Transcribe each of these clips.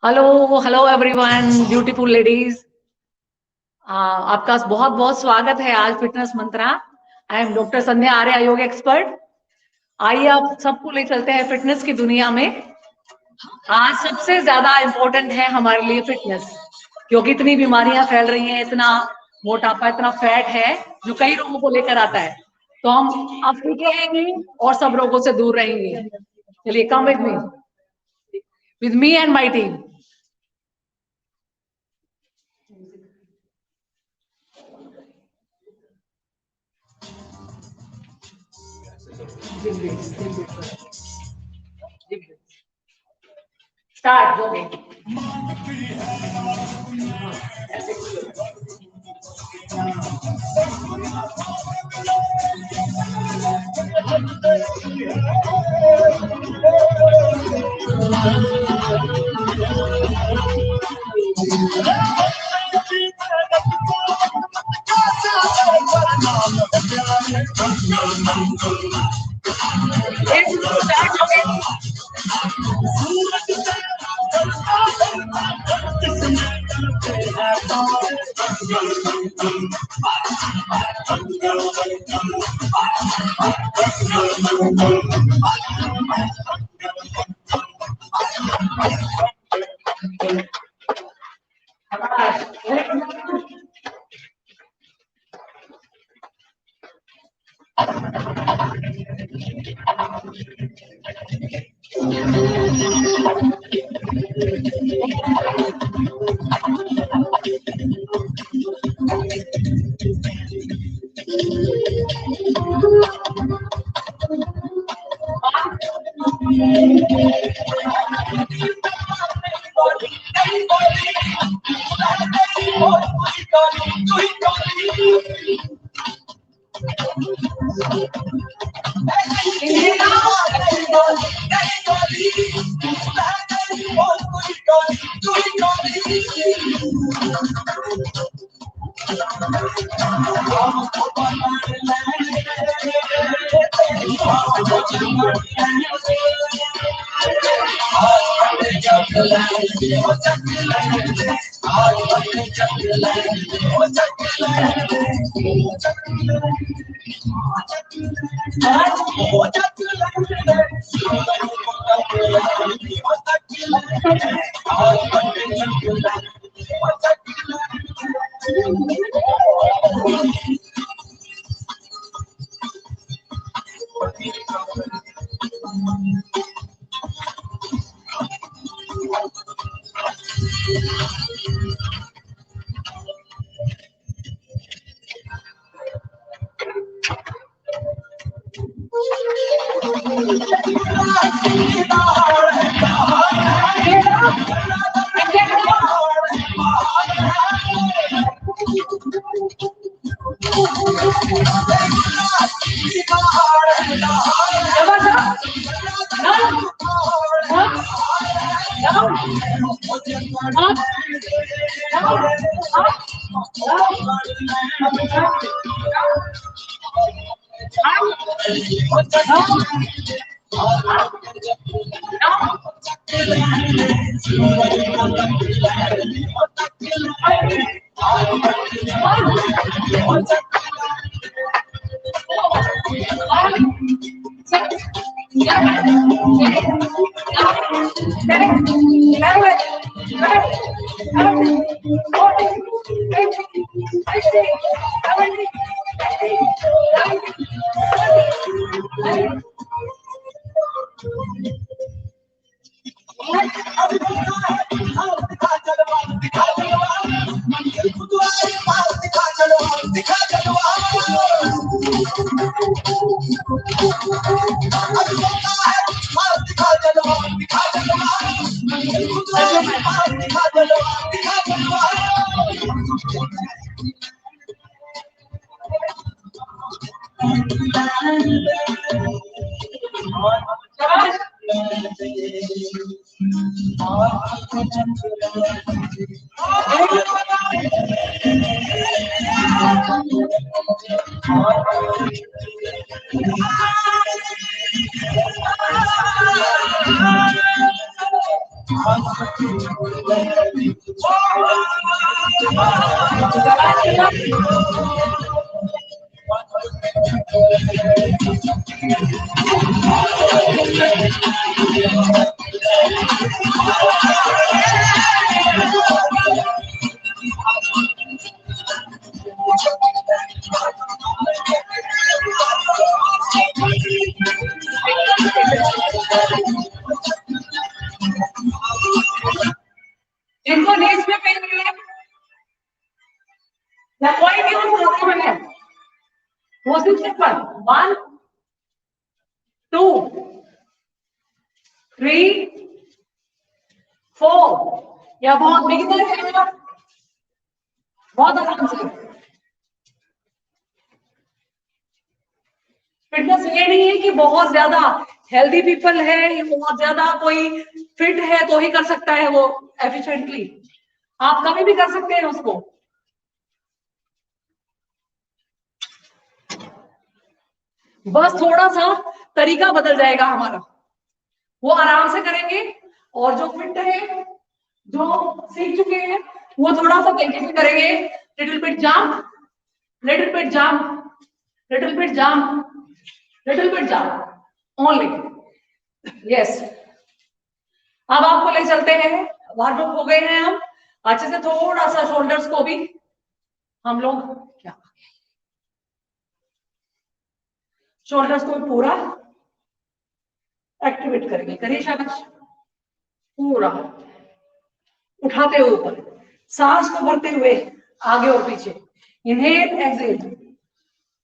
Hello hello everyone, beautiful ladies. आपका बहुत बहुत स्वागत है आज fitness Mantra. I am doctor Sandhya Arya, yoga expert. आइए आप सबको ले चलते हैं फिटनेस की दुनिया में। आज सबसे ज्यादा इम्पोर्टेंट है हमारे लिए फिटनेस, क्योंकि इतनी बीमारियां फैल रही हैं, इतना मोटापा, इतना फैट है जो कई रोगों को लेकर आता है। तो हम अब फिट रहेंगे और सब रोगों से दूर रहेंगे। चलिए, come with me and my team. Start हो गई। जिनको नीज में पेन है या कोई भी उस प्रॉब्लम है वो सिर्फ 1 2 3 4 या बहुत बिगिनर है बहुत आराम से। फिटनेस ये नहीं है कि बहुत ज्यादा हेल्दी पीपल है या बहुत ज्यादा कोई फिट है तो ही कर सकता है वो एफिशिएंटली। आप कभी भी कर सकते हैं उसको। बस थोड़ा सा तरीका बदल जाएगा हमारा, वो आराम से करेंगे। और जो फिट है, जो सीख चुके हैं, वो थोड़ा सा तेजी से करेंगे। Little bit jump, little bit jump, little bit jump, little bit jump only. Yes, अब आपको ले चलते हैं। वार्म अप हो गए हैं हम अच्छे से। थोड़ा सा शोल्डर्स को भी हम लोग क्या शोल्डर्स को पूरा एक्टिवेट करेंगे। करिए शाबाश। पूरा उठाते हुए ऊपर, सांस को भरते हुए आगे और पीछे। Inhale exhale,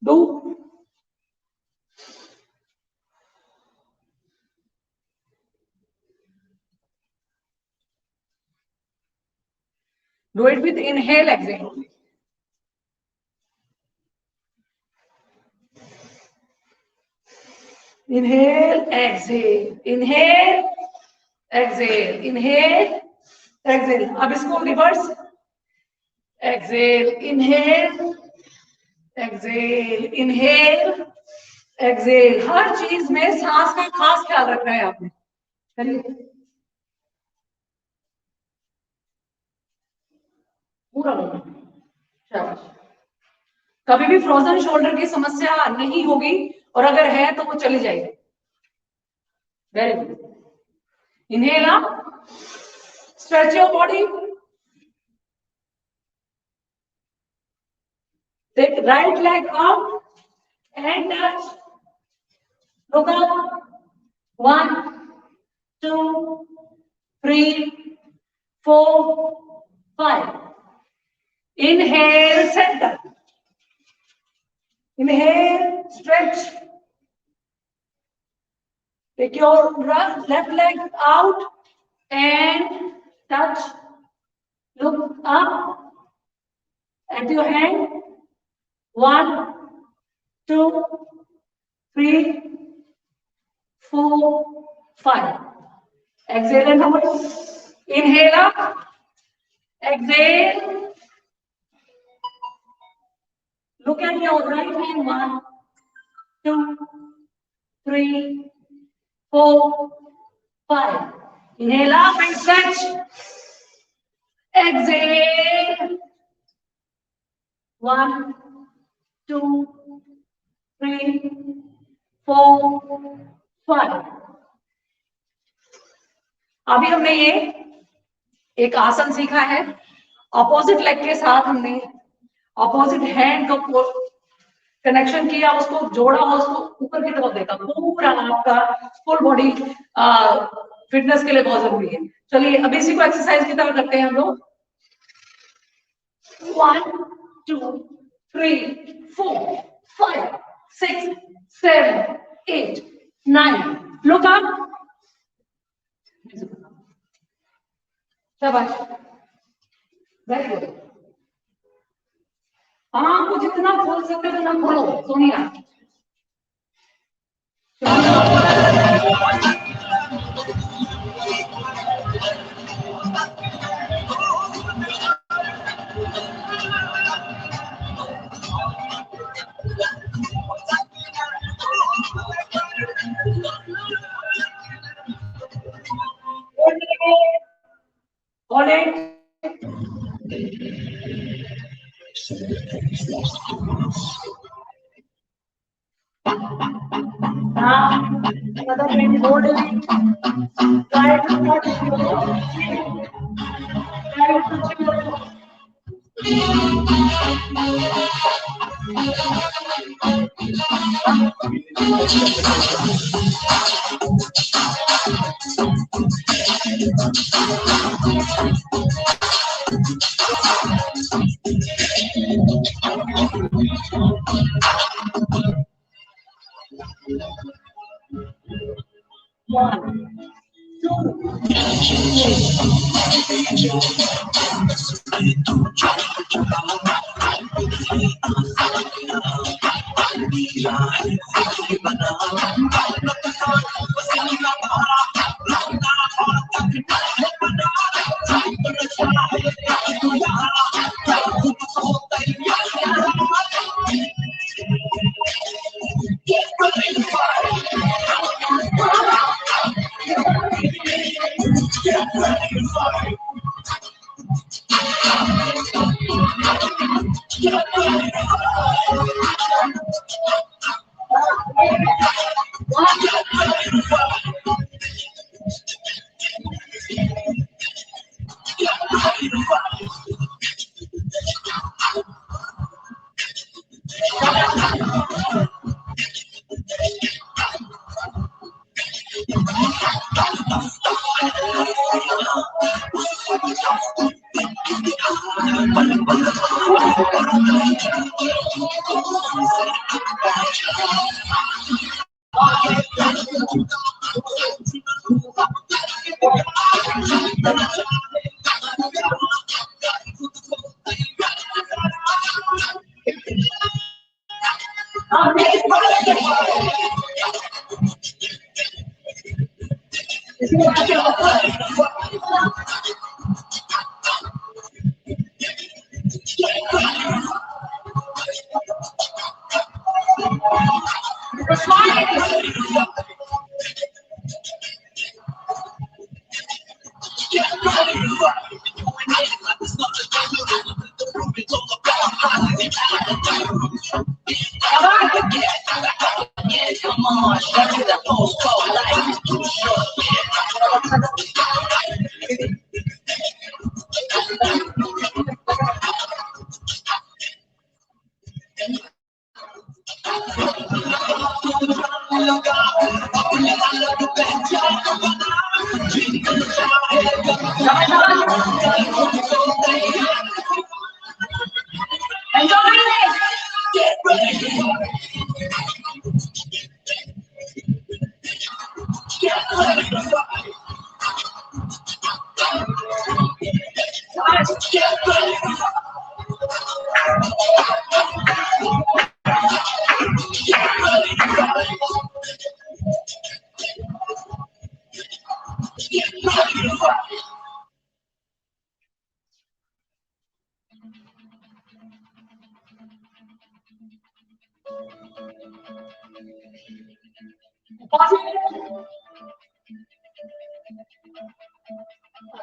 do it with inhale exhale. Inhale exhale, inhale exhale, inhale exhale. अब इसको reverse, exhale inhale exhale, inhale exhale। हर चीज में सांस का खास ख्याल रखना है आपने। करिए पूरा शाबाश। कभी भी फ्रोजन शोल्डर की समस्या नहीं होगी, और अगर है तो वो चली जाएगी। Very good. Inhale up, stretch your body, take right leg up and touch, look up, 1 2 3 4 5, inhale center, inhale stretch, take your left leg out and touch, look up at your hand, 1 2 3 4 5, exhale and hold, inhale up, exhale, look at your right hand, 1 2 3 4 5, inhale up and stretch, exhale, 1 2 3 4 5। अभी हमने ये एक आसन सीखा है, opposite leg के साथ हमने अपोजिट हैंड को कनेक्शन किया, उसको जोड़ा, उसको ऊपर की तरफ देखा। पूरा आपका फुल बॉडी फिटनेस के लिए बहुत जरूरी है। चलिए अब इसी को एक्सरसाइज की तरह करते हैं हम लोग। 1 2 3 4 5 6 7 8 9, look up, शाबाश, वेरी गुड। आंख को जितना खोल सकते हो उतना खोलो। Sonia Now, another bit holding. Try to touch your feet. Try to touch your one, two,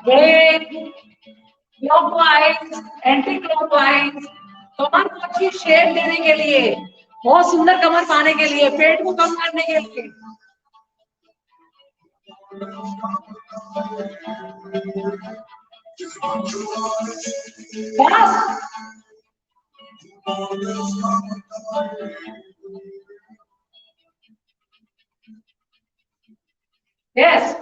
again, clockwise, anti clockwise, कमर को अच्छी शेप देने के लिए, बहुत सुंदर कमर पाने के लिए, पेट को कम करने के लिए। बस yes.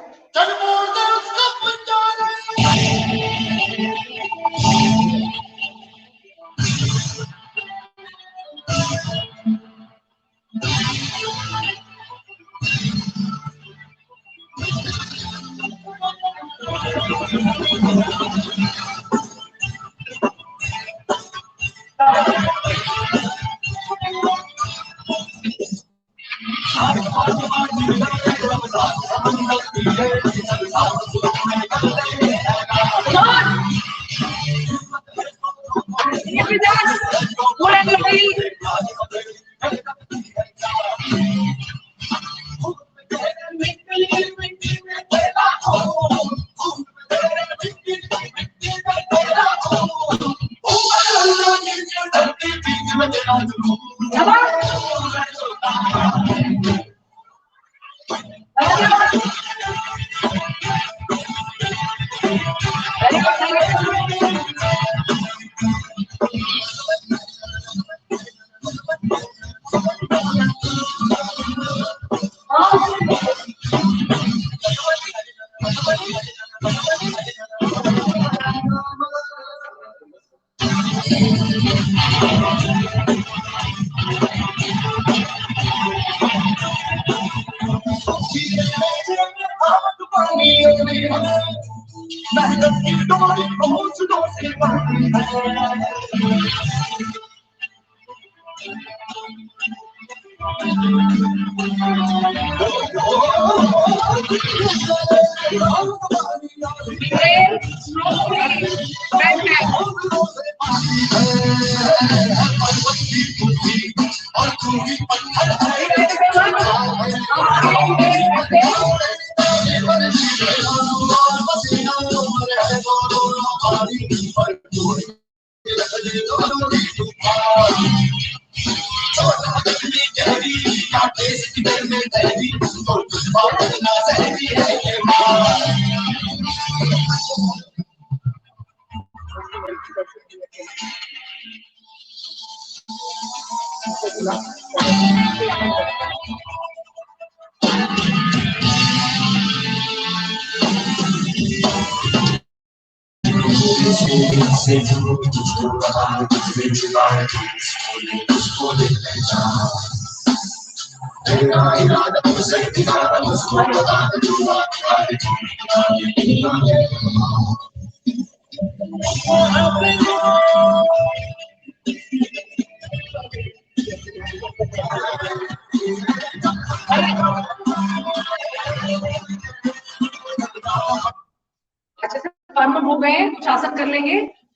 अच्छे से वार्म हो गए, कुछ आसन कर लेंगे।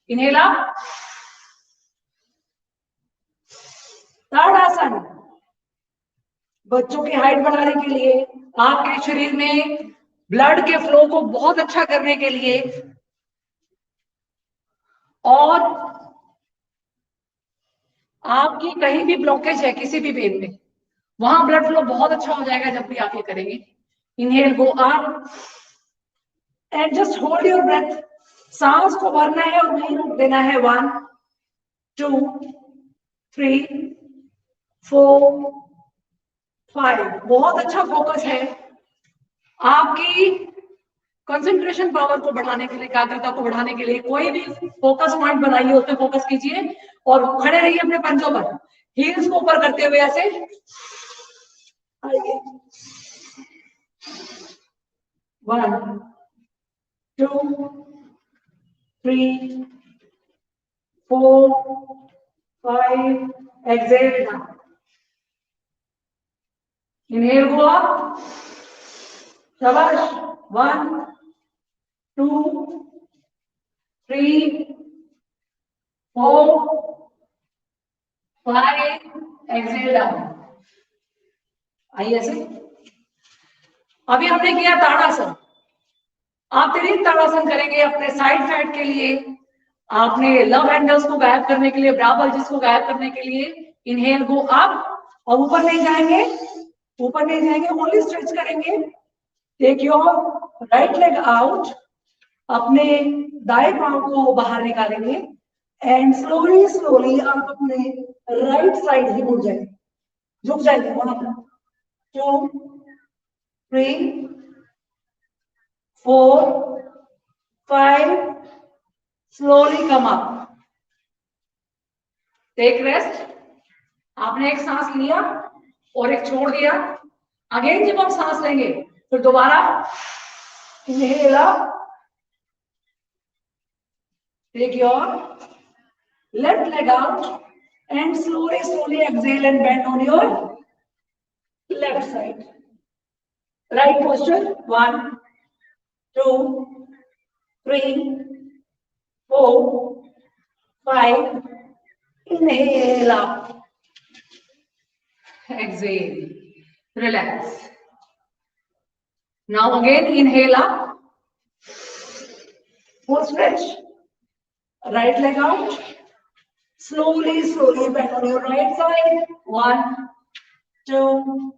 इनहेल अप, ताड़ासन। बच्चों की हाइट बढ़ाने के लिए, आपके शरीर में ब्लड के फ्लो को बहुत अच्छा करने के लिए, और आपकी कहीं भी ब्लॉकेज है किसी भी वेन में, वहां ब्लड फ्लो बहुत अच्छा हो जाएगा जब भी आप ये करेंगे। Inhale, go up and just hold your breath. सांस को भरना है और नहीं रोक देना है। 1 2 3 4 5। बहुत अच्छा फोकस है। आपकी कंसंट्रेशन पावर को बढ़ाने के लिए, एकाग्रता को बढ़ाने के लिए कोई भी फोकस पॉइंट बनाइए, उस पर फोकस कीजिए और खड़े रहिए अपने पंजों पर, हील्स को ऊपर करते हुए ऐसे आइए। 1 2 3 4 5। Exhale down. Inhale, go up, शाबाश। 1 2 3 4 5। Exhale down. आइए ऐसे। अभी हमने किया ताड़ासन। आप त्रिकोण ताड़ासन करेंगे अपने साइड के लिए, आपने लव हैंडल्स को गायब करने के लिए, ब्रा बल्जेस को गायब करने के लिए। इनहेल, गो अप, और ऊपर नहीं जाएंगे, ऊपर नहीं जाएंगे, ओनली स्ट्रेच करेंगे। Take your right leg out, अपने दाएं पांव को बाहर निकालेंगे एंड स्लोली स्लोली आप अपने राइट साइड ही मुड़ जाएंगे, झुक जाएंगे। 1 2 3 4 5। Slowly come up, take rest. आपने एक सांस लिया और एक छोड़ दिया। अगेन जब आप सांस लेंगे फिर दोबारा inhale up, take your left leg out and slowly slowly exhale and bend on your left side. Right posture. 1 2 3 4 5. Inhale up, exhale, relax. Now again inhale up, full stretch, right leg out, Slowly bend on your right side. 1, 2,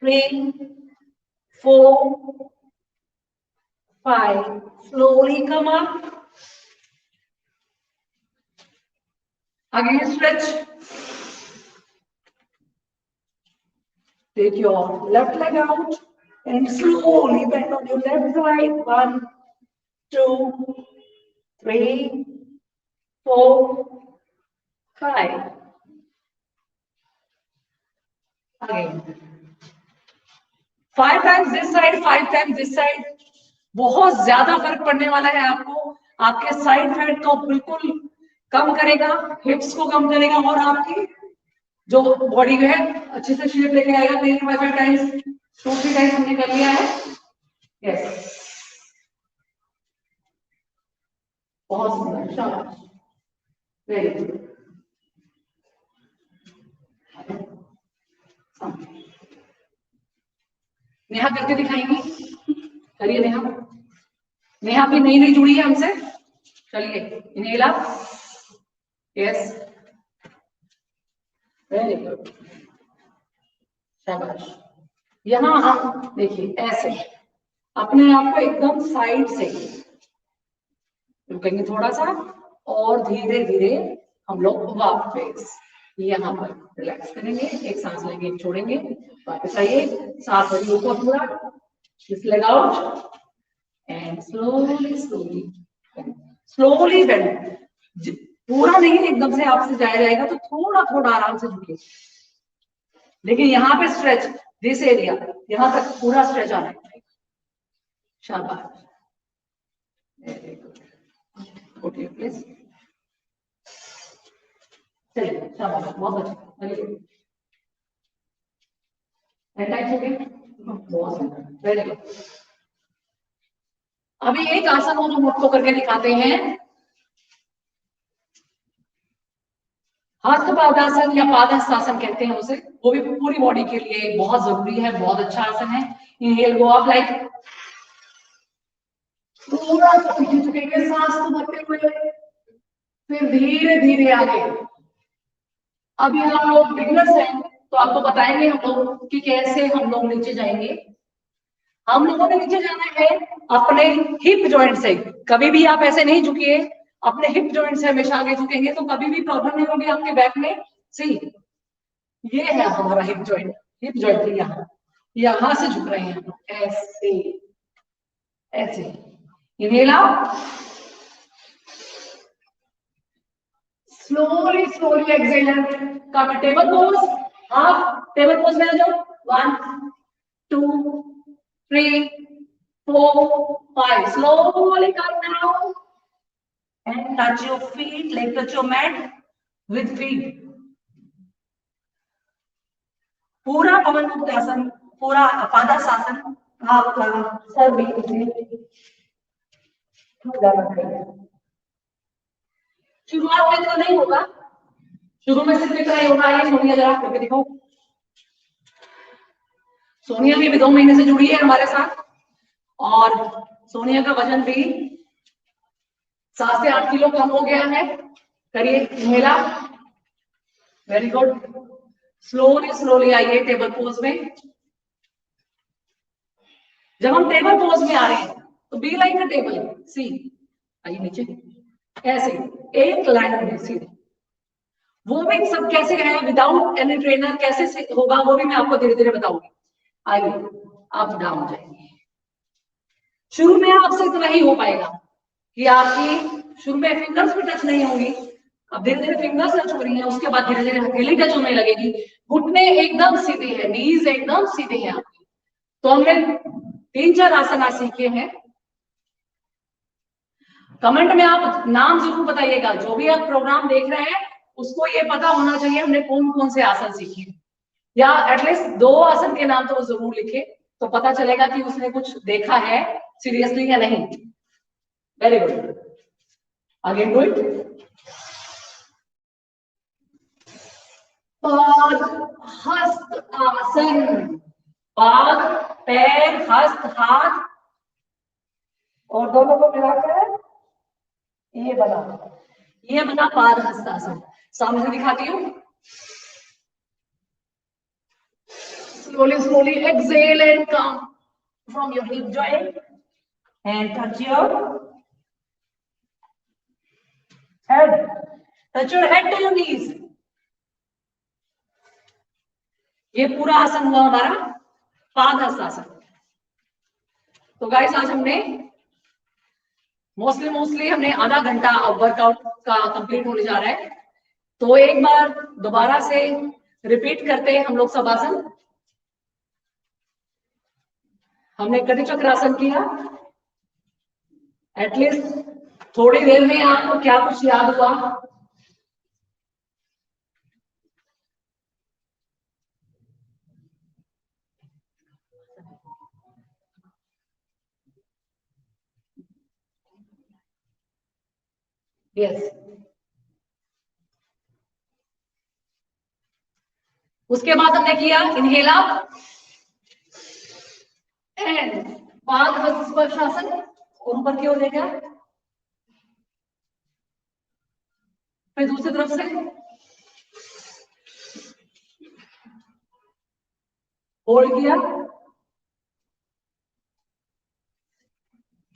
3, 4, 5. Slowly come up. Again stretch. Take your left leg out and slowly bend on your left side. 1, 2, 3, 4, 5. Again. 5 times this side, 5 times this side. बहुत ज्यादा फर्क पड़ने वाला है आपको. आपके side fat को बिल्कुल कम करेगा, हिप्स को कम करेगा और आपकी जो बॉडी है अच्छे से शेप लेके आएगा. 3-5 टाइम्स, 2-3 टाइम्स हमने कर लिया है. यस, बहुत सुंदर, शाबाश, वेरी गुड. नेहा करके दिखाएंगी. करिए नेहा. नेहा भी नई नई जुड़ी है हमसे. चलिए inhale up. Yes, very good, शाबाश. यहां हम देखिए ऐसे अपने आप को एकदम साइड से रुकेंगे थोड़ा सा और धीरे धीरे हम लोग वापस यहाँ पर रिलैक्स करेंगे. एक सांस लेंगे, एक छोड़ेंगे, वापस आइए. सांस लेंगे ऊपर पूरा, just let out and slowly bend. पूरा नहीं एकदम से आपसे जाया जाएगा तो थोड़ा थोड़ा आराम से झुकिए. लेकिन यहाँ पे स्ट्रेच, दिस एरिया यहाँ तक पूरा स्ट्रेच आना चाहिए. शाबाश, very good. Go to your place. चलिए, शाबाश, बहुत अच्छा, वेरी गुड. बहुत सुंदर, वेरी गुड. अभी एक आसन हम मुट्ठों करके दिखाते हैं. हस्त पादासन या पादहस्तासन कहते हैं उसे. वो भी पूरी बॉडी के लिए बहुत जरूरी है, बहुत अच्छा आसन है. इनहेल गो अप लाइक, पूरा झुकेंगे सांस को भरते हुए, फिर धीरे धीरे आगे. अभी हम लोग बिगनर्स हैं तो आपको बताएंगे हम लोग कि कैसे हम लोग नीचे जाएंगे. हम लोगों ने नीचे जाना है अपने हिप जॉइंट से. कभी भी आप ऐसे नहीं झुकिए, अपने हिप जॉइंट से हमेशा आगे झुकेंगे तो कभी भी प्रॉब्लम नहीं होगी आपके बैक में. सी, ये है हमारा हिप जॉइंट. हिप जॉइंट यहाँ से झुक रहे हैं, ऐसे ऐसे. Inhale out, slowly exhale. Come to table pose. Half table pose में आ जाओ. 1, 2, 3, 4, 5. Slowly come down and touch your feet, like touch your mat with feet. पूरा पवन मुक्त आसन, पूरा पादासन. आपका सर भी शुरुआत में तो नहीं होगा, शुरू में सिर्फ इतना ही होगा. ये सोनिया जरा करके दिखाओ. सोनिया भी 2 महीने से जुड़ी है हमारे साथ और सोनिया का वजन भी 7 से 8 किलो कम हो गया है. करिए इनहेल, वेरी गुड. स्लोली आइए टेबल पोज में. जब हम टेबल पोज में आ रहे हैं तो बी लाइक अ टेबल. सी, आइए नीचे ऐसे एक लाइन में सीधे. वो भी सब कैसे है विदाउट एनी ट्रेनर कैसे होगा वो भी मैं आपको धीरे धीरे बताऊंगी. आइए आप डाउन जाएंगे. शुरू में आपसे इतना ही हो पाएगा कि आपकी शुरू में फिंगर्स भी टच नहीं होंगी. अब धीरे धीरे फिंगर्स टच हो रही हैं, उसके बाद धीरे धीरे हथेली टच होने लगेगी. घुटने एकदम सीधे हैं, नीज एकदम सीधे हैं आपकी. तो हमने 3-4 आसन सीखे हैं. कमेंट में आप नाम जरूर बताइएगा. जो भी आप प्रोग्राम देख रहे हैं उसको ये पता होना चाहिए हमने कौन कौन से आसन सीखे, या एटलीस्ट 2 आसन के नाम तो वो जरूर लिखे, तो पता चलेगा कि उसने कुछ देखा है सीरियसली या नहीं. Very good. Again do it. पाद हस्त आसन. पाद, पैर, हस्त, हाथ और दोनों को मिलाकर ये बना पाद हस्तासन. सामने से दिखाती हूँ। Slowly exhale and come from your hip joint and touch your head. Touch your head to your knees. ये पूरा आसन हुआ हमारा पादहस्तासन। तो गाइस आज हमने मोस्टली हमने आधा घंटा वर्कआउट का कंप्लीट होने जा रहा है। तो एक बार दोबारा से रिपीट करते हैं हम लोग सब आसन। हमने कटी चक्रासन किया। एटलीस्ट थोड़ी देर में आपको क्या कुछ याद हुआ? यस। उसके बाद हमने किया इनहेल अप एंड पाद स्पर्शासन और ऊपर की ओर लेकर फिर दूसरी तरफ से होल्ड किया।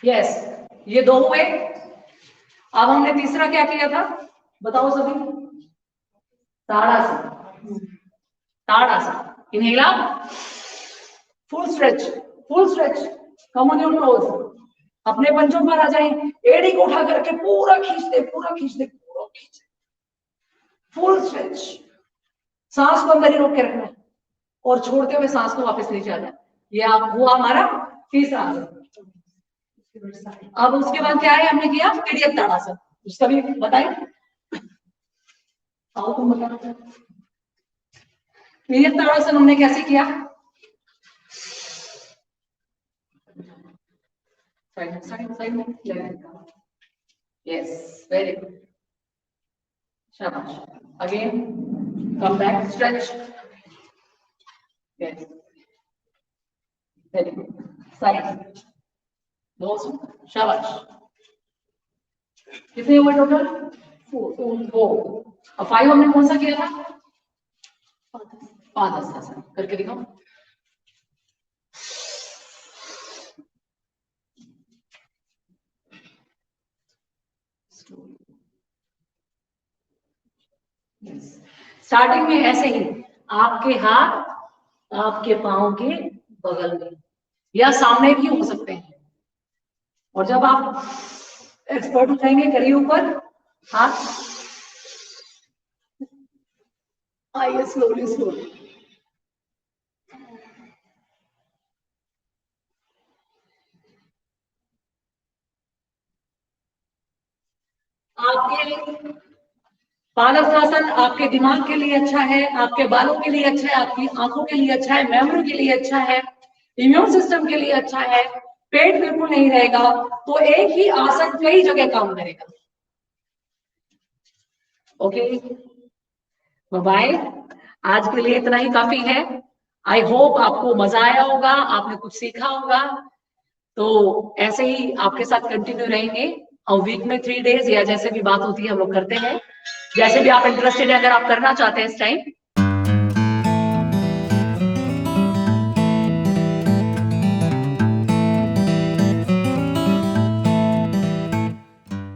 यस, ये दो हुए। अब हमने तीसरा क्या किया था बताओ सभी? Tadasana. Tadasana. Inhale up, full stretch, come on your toes. अपने पंजों पर आ जाए, एड़ी को उठा करके पूरा खींच दे। Full stretch. सांस को अंदर ही रोक के रखना है और छोड़ते हुए सांस को वापस नीचे आ जाए। ये हुआ हमारा तीसरा आसन। अब उसके बाद क्या है हमने किया तिर्यक ताड़ासन। उसका भी बताएं। आओ तुम बताओ। तिर्यक ताड़ासन हमने कैसे किया? साइड में। यस, वेरी गुड, शाबाश। Again come back, stretch. Yes, very good. Side, बहुत शाबाश। कितने हुए टोटल? 4। और 5 हमने कौन सा किया था? पादहस्तासन। करके दिखाओ। स्टार्टिंग में ऐसे ही आपके हाथ आपके पांव के बगल में या सामने भी हो सकते हैं। और जब आप एक्सपर्ट हो जाएंगे करिए ऊपर हाथ। आइए स्लोली। आपके पादहस्तासन आपके दिमाग के लिए अच्छा है, आपके बालों के लिए अच्छा है, आपकी आंखों के लिए अच्छा है, मेमोरी के लिए अच्छा है, इम्यून सिस्टम के लिए अच्छा है। पेट बिल्कुल नहीं रहेगा तो एक ही आसन कई जगह काम करेगा। Okay, bye. आज के लिए इतना ही काफी है। आई होप आपको मजा आया होगा, आपने कुछ सीखा होगा। तो ऐसे ही आपके साथ कंटिन्यू रहेंगे और वीक में 3 डेज या जैसे भी बात होती है हम लोग करते हैं। जैसे भी आप इंटरेस्टेड है, अगर आप करना चाहते हैं इस टाइम